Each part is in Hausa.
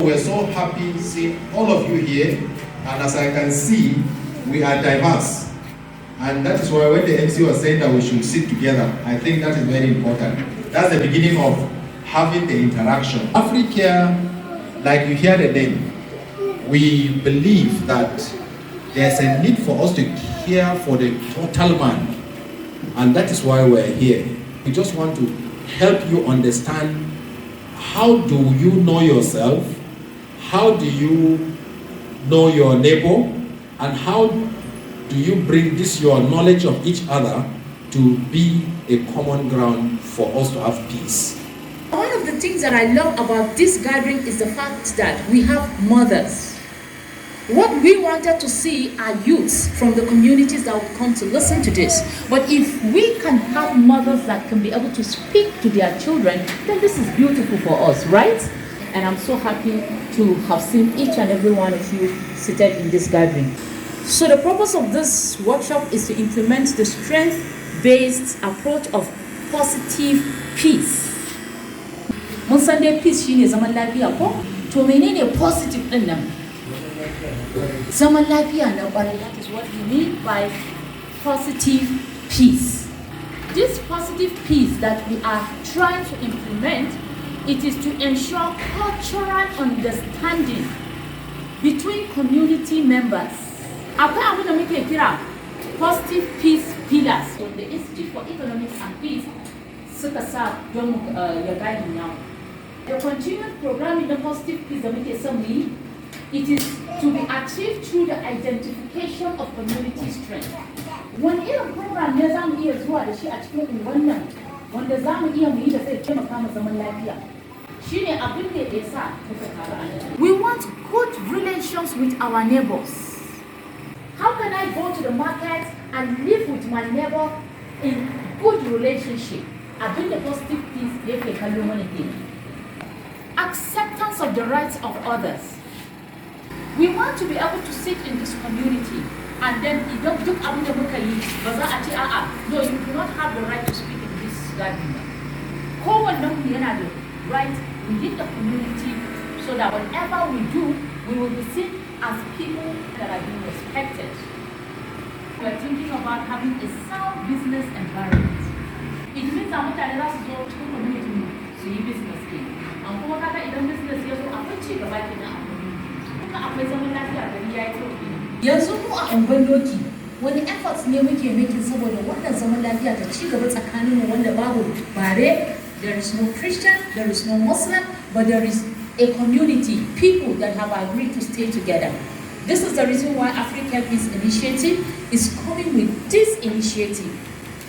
We're so happy seeing all of you here, and as I can see, we are diverse. And that is why when the MC was saying that we should sit together, I think that is very important. That's the beginning of having the interaction. Africa, like you hear the name, we believe that there's a need for us to care for the total man. And that is why we're here. We just want to help you understand, how do you know yourself? How do you know your neighbor? And how do you bring this, your knowledge of each other, to be a common ground for us to have peace? One of the things that I love about this gathering is the fact that we have mothers. What we wanted to see are youths from the communities that will come to listen to this. But if we can have mothers that can be able to speak to their children, then this is beautiful for us, right? And I'm so happy to have seen each and every one of you seated in this gathering. So the purpose of this workshop is to implement the strength-based approach of positive peace. Mun san dai peace shine zaman lafiya ko? To menene positive din nan? Zaman lafiya na ƙwarai, that is what we mean by positive peace. This positive peace that we are trying to implement, it is to ensure cultural understanding between community members. Akwai abin da muke kira positive peace pillars, wanda the Institute for Economics and Peace suka sa don ya guide now. The continued programming the positive peace da muke son mu yi, it is to be achieved through the identification of community strength. Wani irin program ne za mu iya zuwa da shi a cikin wannan wanda za mu iya mu yi da zai taimaka mu zaman lafiya? Shine abin da ya sa muka taru a nan. We want good relations with our neighbors. How can I go to the market and live with my neighbor in good relationship? Abin da positive peace yake kallo mana kenan. Acceptance of the rights of others. We want to be able to sit in this community and then idan duk abin da muka yi ba za a ce a'a, no, you do not have the right to speak in this gathering. Kowannen mu yana da right within the community, so that whatever we do, we will be seen as people that are being respected. We are thinking about having a sound business environment. It means that mutane za su zo cikin community su yi business ke. An kuma kaga idan business ya zo akwai ci gaba kenan a community. Kuma akwai zaman lafiya gari ya yi kyau kenan. Yanzu mu a unguwar doki wani efforts ne muke making saboda wannan zaman lafiya ta ci gaba tsakaninmu wanda babu bare. There is no Christian, there is no Muslim, but there is a community, people that have agreed to stay together. This is the reason why Africa Peace Initiative is coming with this initiative.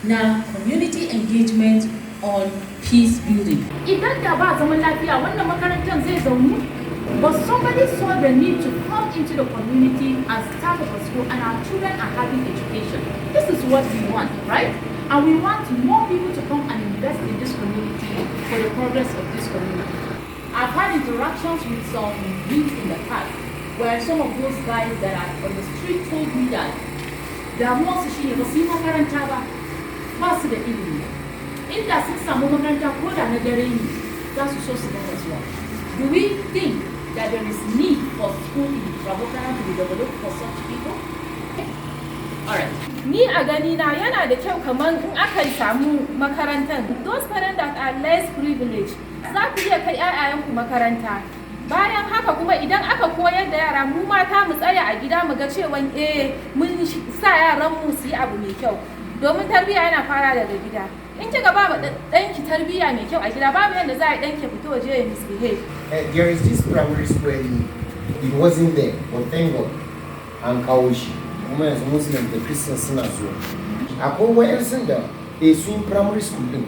Now, community engagement on peace building. Idan da ba zaman lafiya wannan makarantar zai zaunu, but somebody saw the need to come into the community and start a school, and our children are having education. This is what we want, right? And we want more people to come and invest in this community for the progress of this community. I've had interactions with some youth in the past where some of those guys that are on the street told me that damuwarsu shine ba su yi makaranta ba su da ilimi. Inda sun samu makaranta ko da na dare ne za su so su dinga zuwa. Do we think that there is need for school in Rahwol Kanang to be developed for such people? Alright. Ni a gani na yana da kyau kamar in aka samu makarantar, those parents that are less privileged za ku iya kai ƴaƴayenku makaranta. Bayan haka kuma idan aka koyar da yara, mu mata mu tsaya a gida mu ga cewa mun sa yaran mu su yi abu mai kyau, domin tarbiyya yana fara daga gida. In kika ba ɗanki tarbiyya mai kyau a gida, babu yadda za a yi ɗanki fito waje ya misbehave. There is this primary school, it wasn't there, but thank God an kawo shi. Kuma yanzu Muslim da Christian suna zuwa. Akwai wayansu da su primary school din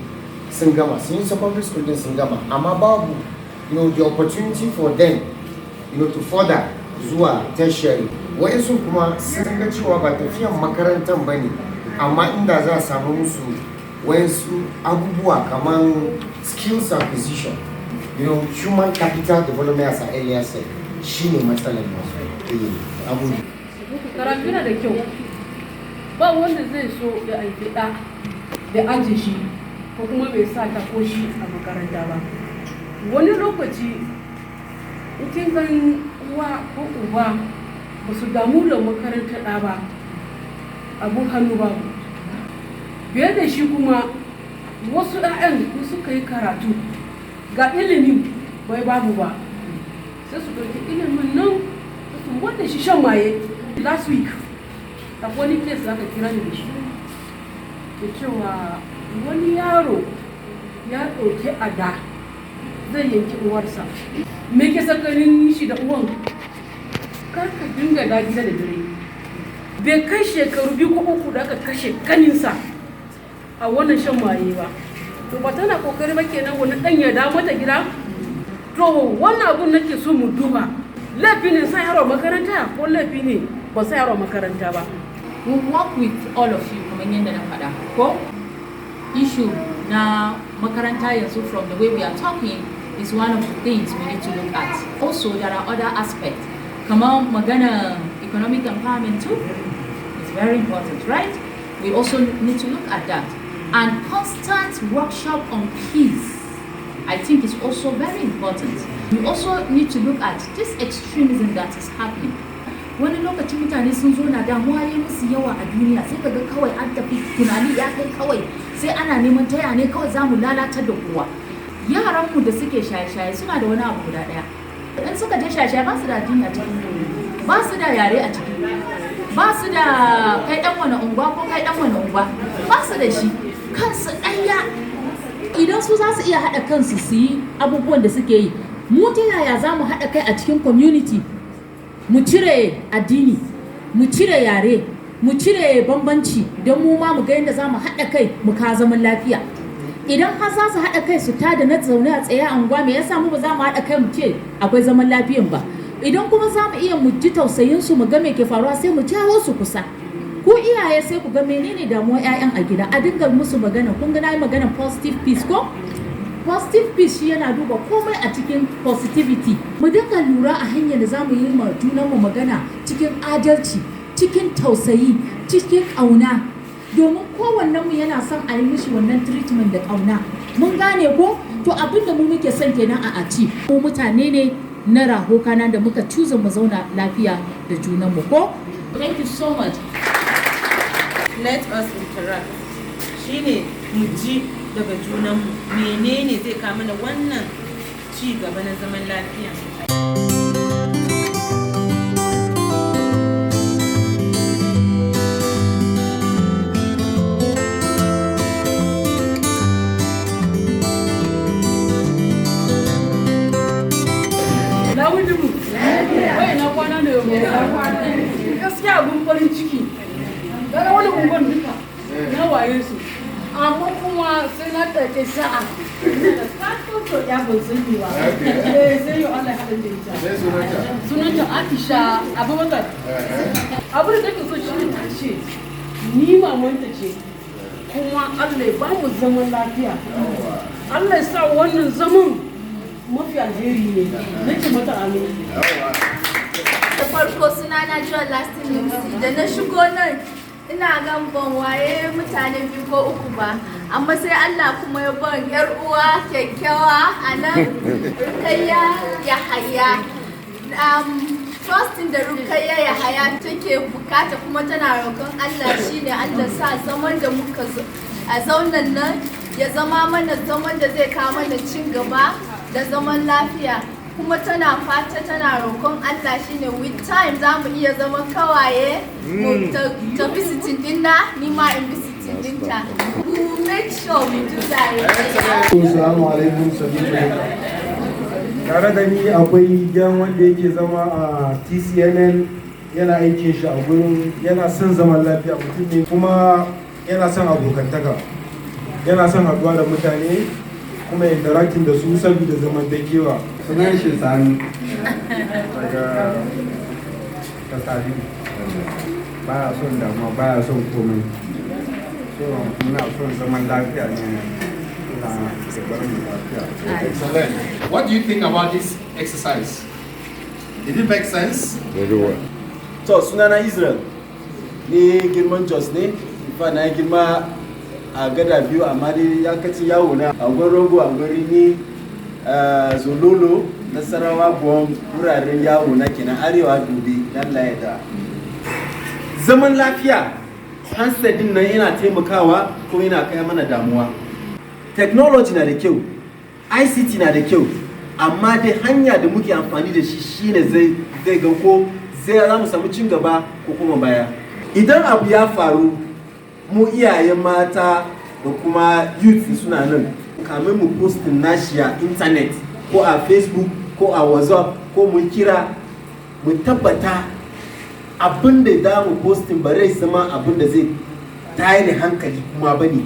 sun gama, sun yi secondary school din sun gama, amma babu, the opportunity for them, to further zuwa tertiary. Wayansu kuma sun ga cewa ba tafiyan makarantar bane, amma inda za a samu musu wayansu abubuwa kaman skills acquisition, human capital development, as I earlier said, shine matsalar abubuwa. Karatu yana da kyau, ba wanda zai so ya aiki ɗa da aje shi ko kuma bai sa ta ko shi a makaranta ba. Wani lokaci kin gan uwa ko uba ba su damu da makarantar ɗa ba abun hannu ba biye da shi kuma wasu ɗayan suka yi karatu ga ilimi bai babu ba sai su ɗauki ilimin nan su wanda shi shan maye last week a wani place za ka kira ni da shi ke cewa wani yaro ya ɗauki ada zai yanki uwarsa me ke tsakanin shi da uwan kar ka dinga da gida da dare bai kai shekaru 2 ko 3 da aka kashe kaninsa a wannan shan maye ba to ba tana kokari ba kenan wani dan ya da mata gida to wannan abun nake so mu duba laifi ne sa yaro makaranta ko laifi ne ba sa yaro makaranta ba. We work with all of you kamar yadda na faɗa ko issue na makaranta yanzu from the way we are talking is one of the things we need to look at. Also there are other aspects kamar magana economic empowerment too is very important, right? We also need to look at that. And constant workshop on peace, I think is also very important. We also need to look at this extremism that is happening. Wani lokacin mutane sun zo na damuwa ya musu yawa a duniya sai kaga kawai an tafi tunani ya kai kawai sai ana neman taya ne kawai zamu lalatar da kowa. Yaranmu da suke shaye-shaye suna da wani abu guda daya. In suka je shaye-shaye ba su da addini a ciki, ba su da yare a ciki, ba su da kai dan wani unguwa ko kai dan wani unguwa, ba su da shi. Kansu ɗaya idan su za su iya haɗa kansu su yi abubuwan da suke yi, mu ta yaya za mu haɗa kai a cikin community mu cire addini, mu cire yare, mu cire bambanci don mu ma mu ga yadda za mu haɗa kai mu ka zaman lafiya. Idan har za su haɗa kai su tada na zaune a tsaye a unguwa, me yasa mu ba za mu haɗa kai mu ce akwai zaman lafiyan ba? Idan kuma za mu iya mu ji tausayin su mu ga me ke faruwa sai mu jawo su kusa. Ku iyaye sai ku ga menene damuwar 'ya'yan a gida, a dinga musu magana. Kun ga nayi magana positive peace ko? Positive peace shi yana duba komai a cikin positivity. Mu dinga lura a hanyar da zamu yi ma junanmu magana cikin adalci, cikin tausayi, cikin ƙauna. Domin kowannen mu yana son a yi mishi wannan treatment da ƙauna. Mun gane ko? To abin da mu muke son kenan a aci. Mu mutane ne na Rahwol Kanang da muka cuza mu zauna lafiya da junanmu ko? Thank you so much. Let us interact. Shine mu ji daga junanmu menene zai kawo mana wannan ci gaba na zaman lafiya. Lawudu wai na kwana ne gaskiya abun farin ciki daga wani ungon duka na waye su amma kuma sai na ɗauke sa'a da katoto ya ban sani ba sai yau Allah haɗin da ita sunanta Aisha Abubakar abin da take so shi ne ta ce ni mamanta ce kuma Allah ya ba mu zaman lafiya Allah ya sa wannan zaman mafi alheri ne nake mata amin. Da farko suna na John Lasting da na shigo nan ina gan ban waye mutane 2 ko 3 ba, amma sai Allah kuma ya ban yar uwa kyakkyawa a nan Rukayya Yahaya. Trusting da Rukayya Yahaya take bukata kuma tana roƙon Allah shine Allah sa zaman da muka a zaunan nan ya zama mana zaman da zai kawo mana cin gaba da zaman lafiya. Kuma tana fata tana roƙon Allah shine with time za mu iya zama kawaye mu ta visiting dinna ni ma in visiting dinta. We will make sure we do that. Assalamu alaikum sabibu. Tare da ni akwai yan wanda yake zama a TCNN yana aikin shi a gurin yana son zaman lafiya mutum ne kuma yana son abokantaka yana son haɗuwa da mutane kuma interacting da su saboda zamantakewa. Sunan shi Sani daga Kasari, baya son damuwa baya son komai, so muna son zaman lafiya ne. Excellent. What do you think about this exercise? Did it make sense? Very well. To sunana Israel ni girman Jos ne, fa na girma a gada biyu amma dai ya kaci yawo na a rogo a Rini Zololo Nasarawa Gwam wuraren yawo na kenan arewa gobe dan layata. Zaman lafiya handset din nan yana taimakawa ko yana kai mana damuwa. Technology na da kyau, ICT na da kyau, amma dai hanya da muke amfani da shi shine zai ga ko zai za mu samu cin gaba ko kuma baya. Idan abu ya faru mu iyayen mata da kuma youth suna nan kamin mu postin nashi a internet ko a Facebook ko a WhatsApp ko mu kira mu tabbata abin da za mu postin ba zai zama abin da zai tayar da hankali kuma bane.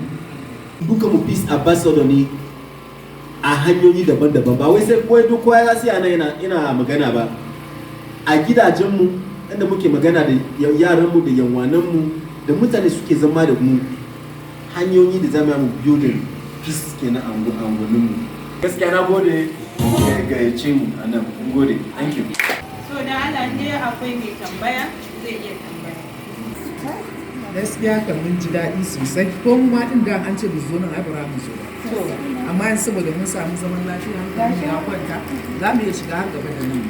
Duka mu peace ambassador ne a hanyoyi daban-daban, ba wai sai kawai duk kowa ya sai ana ina magana ba. A gidajenmu inda muke magana da yaranmu da yanwananmu da mutane suke zama da mu, hanyoyi da zama mu building peace kenan a angoninmu. Gaskiya na gode ga yace mu a nan, gode, thank you. So da Allah ne akwai mai tambaya zai iya tambaya. Gaskiya kan mun ji daɗi sosai, ko mu ma ɗin da an ce mu zo nan ai bara mu zo ba. Amma yanzu saboda mun samu zaman lafiya hankali ya kwanta za mu iya shiga har gaba da nan.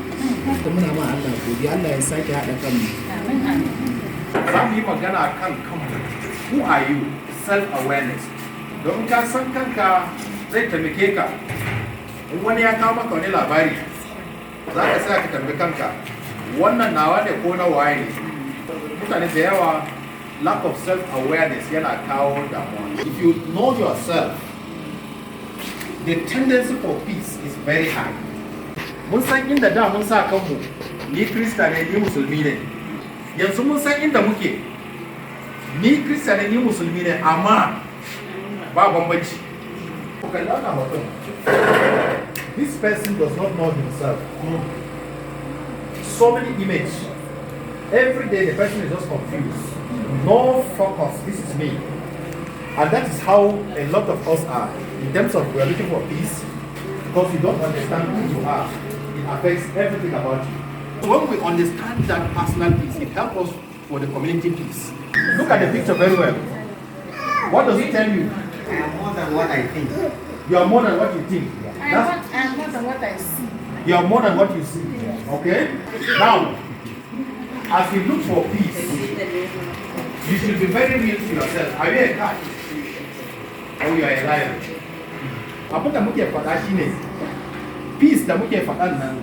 Da muna ma Allah godiya, Allah ya sake haɗa kanmu. Za mu yi magana kan kanmu. Who are you? Self-awareness. Don ka san kanka zai taimake ka. In wani ya kawo maka wani labari, za ka sa ka tambayi kanka, wannan nawa ne ko na waye ne? Mutane da yawa, lack of self-awareness yana kawo damuwa. If you know yourself, the tendency for peace is very high. Mun san inda da mun sa kanmu, ni Kirista ne, ni Musulmi ne. Yanzu mun san inda muke, ni Kirista ne, ni Musulmi ne, amma ba bambanci. Okay, this person does not know himself. So many images. Every day the person is just confused. No focus, this is me. And that is how a lot of us are. In terms of we are looking for peace, because you don't understand who you are. It affects everything about you. So when we understand that personal peace, it helps us for the community peace. Look at the picture very well. What does it tell you? I am more than what I think. You are more than what you think. I am more than what I see. You are more than what you see. Okay? Now, as you look for peace, you should be very real to yourself. Are you a cat? Or you are a lion? Abin da muke faɗa shi ne, peace da muke faɗan nan,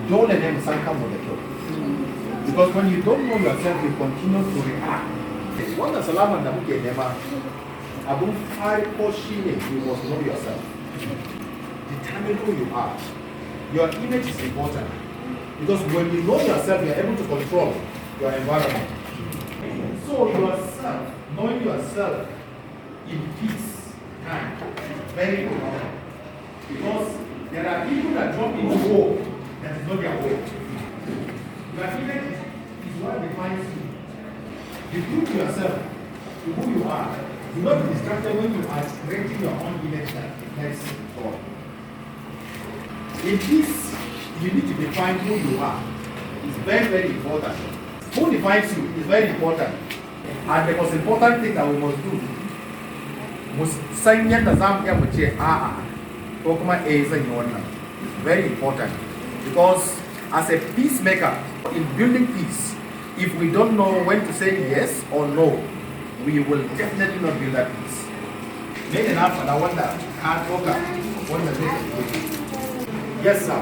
dole ne mu san kanmu da kyau. Because when you don't know yourself, you continue to react. Wannan salaman da muke nema, abun farko shi ne, you must know yourself. Determine who you are. Your image is important. Because when you know yourself, you are able to control your environment. So yourself, knowing yourself in peace, time, very important. Because there are people that jump into war that is not their war. Your image is what defines you. You prove to yourself to who you are. Do not be distracted when you are creating your own image that reflects God. In peace, you need to define who you are. It's very, very important. Who defines you is very important. And the most important thing that we must do, san yadda za mu iya mu ce a'a ko kuma zan yi wannan. Very important. Because as a peacemaker, in building peace, if we don't know when to say yes or no, we will definitely not build that peace. Maybe enough for that one that can't talk one that. Yes, sir.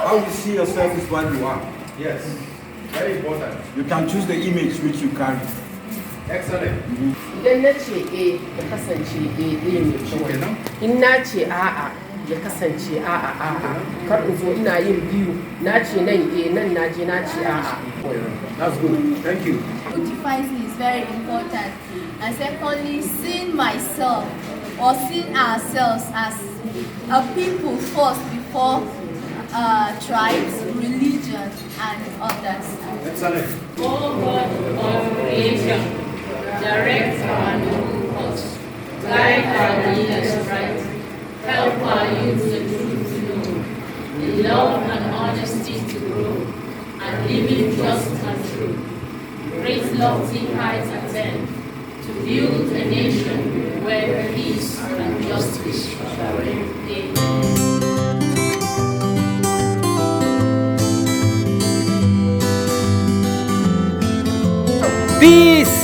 How you see yourself is what you are. Yes. Very important. You can choose the image which you carry. Excellent. Idan na ce ya kasance mai kyau. In na ce a'a ya kasance a'a. Kar in zo ina yin biyu. Na ce nan na je na ce a'a. That's good. Thank you. Who defines me is very important. And secondly, seeing myself or seeing ourselves as a people first before tribes, religion, and others. Excellent. O God of creation, direct our noble course, guide our leaders right, help our youth the truth to know, in love and honesty to grow, and living just and true. Great lofty heights attain, to build a nation where peace and justice shall reign. Peace!